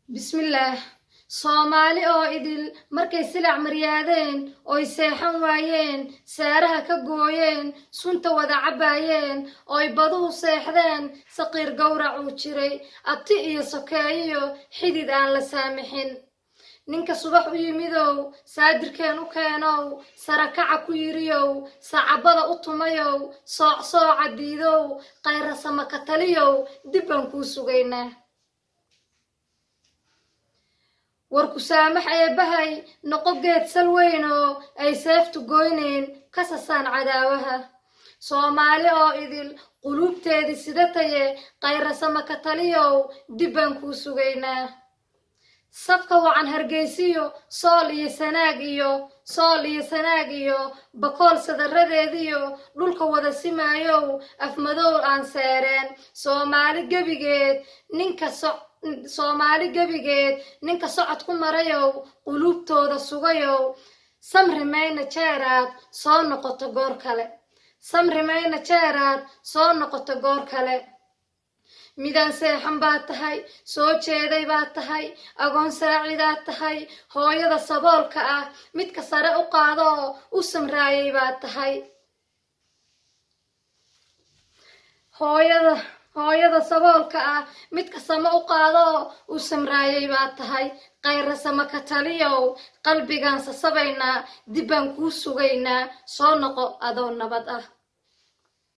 بسم الله. Soomaali oo idil markay silac maryaadeen oo seexan waayeen saaraha ka gooyeen sunta wada cabaayeen oo baduhu seexdeen saqiir gowrac uu jiray abti iyo sokeeyo xidid aan la saamixin ninka subax u yimidow saadirkeen u keenow sarakaca ku yiriyow saacabada u tumayow sooca diidow qayrasama ka taliyow dibban kuu sugaynaa warku saamax eebahay noqo geed sal weyn oo ay seeftu goyneen ka sasaan cadaawaha Soomaali oo idil qulubteedii sidataye qayrasama ka taliyow dibban kuu sugaynaa safka wacan hargeysiyo sool iyo sanaag iyo bakool sadaradeediyo dhulka wada simaayow afmadow aan seereen Soomaali gabigeed ninka socod ku marayow qulubtooda sugayow samri mayna jeeraad soo noqoto goor kale midaan seexan baa tahay soo jeeday baa tahay agoon saacidaad tahay hooyada saboolka ah midka sare u qaado u samraayay baa tahay hooyada saboolka ah midka sama u qaado u samraayay baa tahay qayrasama ka taliyow qalbigaan sasabaynaa dibban kuu sugaynaa soo noqo adoo nabad ah